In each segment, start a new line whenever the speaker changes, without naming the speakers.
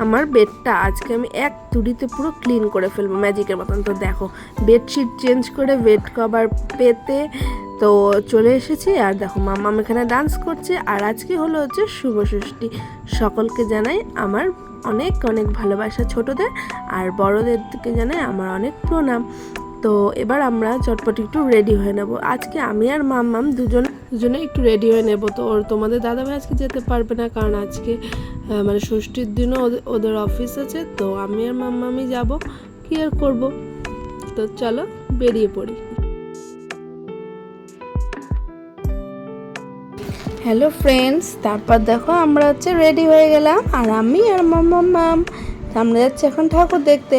আমার বেডটা আজকে আমি এক তুড়িতে পুরো ক্লিন করে ফেলবো ম্যাজিকের মতন। তো দেখো বেডশিট চেঞ্জ করে বেড কভার পেতে তো চলে এসেছি। আর দেখো মাম্মাম এখানে ডান্স করছে। আর আজকে হলো হচ্ছে শুভ ষষ্ঠী। সকলকে জানাই আমার অনেক অনেক ভালোবাসা, ছোটদের আর বড়দেরকে জানাই আমার অনেক প্রণাম। তো এবার আমরা চটপট একটু রেডি হয়ে নেব। আজকে আমি আর মাম্মাম দুজনে একটু রেডি হয়ে নেব। তো তোমাদের দাদাভাই আজকে যেতে পারবে না, কারণ আজকে মানে ষষ্ঠীর দিনও ওদের অফিস আছে। তো আমি আর মাম্মামই যাব, কি আর করবো। তো চলো বেরিয়ে পড়ি। হ্যালো ফ্রেন্ডস, তারপর দেখো আমরা হচ্ছে রেডি হয়ে গেলাম। আর আমি আর মাম্মাম আমরা যাচ্ছি এখন ঠাকুর দেখতে।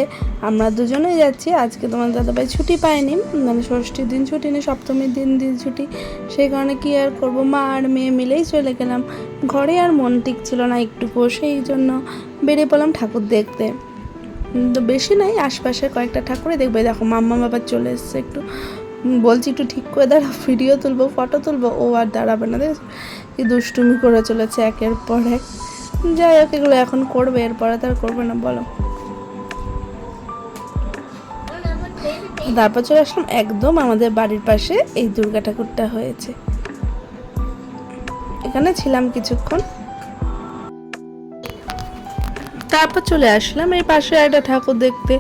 আমরা দুজনেই যাচ্ছি। আজকে তোমার দাদাভাই ছুটি পায়নি, মানে ষষ্ঠীর দিন ছুটি নেই, সপ্তমীর দিন ছুটি। সেই কারণে কি আর করব, মা আর মেয়ে মিলেই চলে গেলাম। ঘরে আর মন টিকছিল না একটুকু, সেই জন্য বেরিয়ে পড়লাম ঠাকুর দেখতে। তো বেশি নাই, আশপাশের কয়েকটা ঠাকুরই দেখবে। দেখো মাম্মা বাবা চলে এসছে। একটু বলছি একটু ঠিক করে দাঁড়া, ভিডিও তুলবো, ফটো তুলবো, ও আর দাঁড়াবে না। দেখ কি দুষ্টুমি করে চলেছে একের পর এক। যাই হোক, এগুলো এখন করবে, এরপরে তো আর করবে না, বলো। তারপর চলে আসলাম একদম আমাদের বাড়ির পাশে এই দুর্গা ঠাকুরটা হয়েছে, এখানে ছিলাম কিছুক্ষণ। তারপর চলে আসলাম এই পাশে একটা ঠাকুর দেখতে।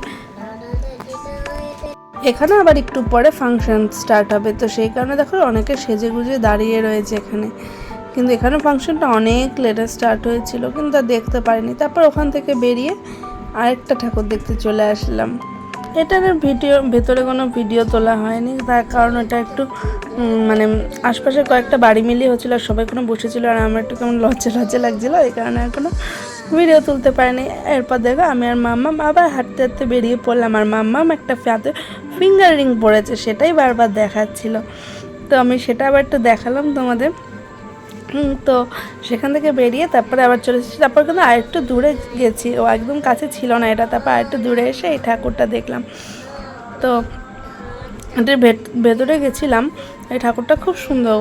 এখানে আবার একটু পরে ফাংশন স্টার্ট হবে, তো সেই কারণে দেখো অনেকে সেজে গুজে দাঁড়িয়ে রয়েছে এখানে। কিন্তু এখানে ফাংশনটা অনেক লেটে স্টার্ট হয়েছিল, কিন্তু আর দেখতে পারিনি। তারপর ওখান থেকে বেরিয়ে আরেকটা ঠাকুর দেখতে চলে আসলাম। এটার ভেতরে কোনো ভিডিও তোলা হয়নি, তার কারণ এটা একটু মানে আশপাশে কয়েকটা বাড়ি মিলিয়ে হচ্ছিলো, আর সবাই কোনো বসেছিল, আর আমার একটু কেমন লজ্জা লাগছিলো, এই কারণে আর কোনো ভিডিও তুলতে পারিনি। এরপর দেখো আমি আর মাম্মাম আবার হাঁটতে হাঁটতে বেরিয়ে পড়লাম। আর মাম্মাম একটা হাতে ফিঙ্গার রিং পরেছে, সেটাই বারবার দেখাচ্ছিল। তো আমি সেটা আবার একটু দেখালাম তোমাদের। তো সেখান থেকে বেরিয়ে তারপরে আবার চলে এসেছি। তারপর কিন্তু আরেকটু দূরে গেছি, ও একদম কাছে ছিল না এটা। তারপর আরেকটু দূরে এসে এই ঠাকুরটা দেখলাম। তো এটার ভেতরে গেছিলাম, এই ঠাকুরটা খুব সুন্দর।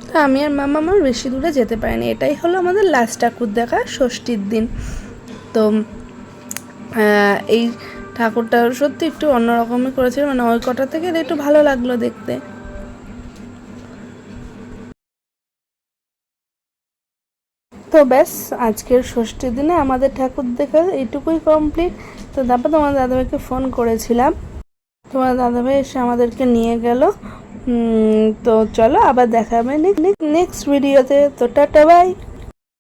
তো আমি আর মামা আমার বেশি দূরে যেতে পারিনি। এটাই হলো আমাদের লাস্ট ঠাকুর দেখা ষষ্ঠীর দিন। তো এই ঠাকুরটা সত্যি একটু অন্যরকমই করেছিল, মানে ওই কটা থেকে একটু ভালো লাগলো দেখতে। তো ব্যাস, আজকের ষষ্ঠীর দিনে আমাদের ঠাকুর দেখা এইটুকুই কমপ্লিট। তো তারপর তোমার দাদাভাইকে ফোন করেছিলাম, তোমার দাদাভাই এসে আমাদেরকে নিয়ে গেল। তো চলো আবার দেখা হবে নেক্সট ভিডিওতে। তো টাটা বাই।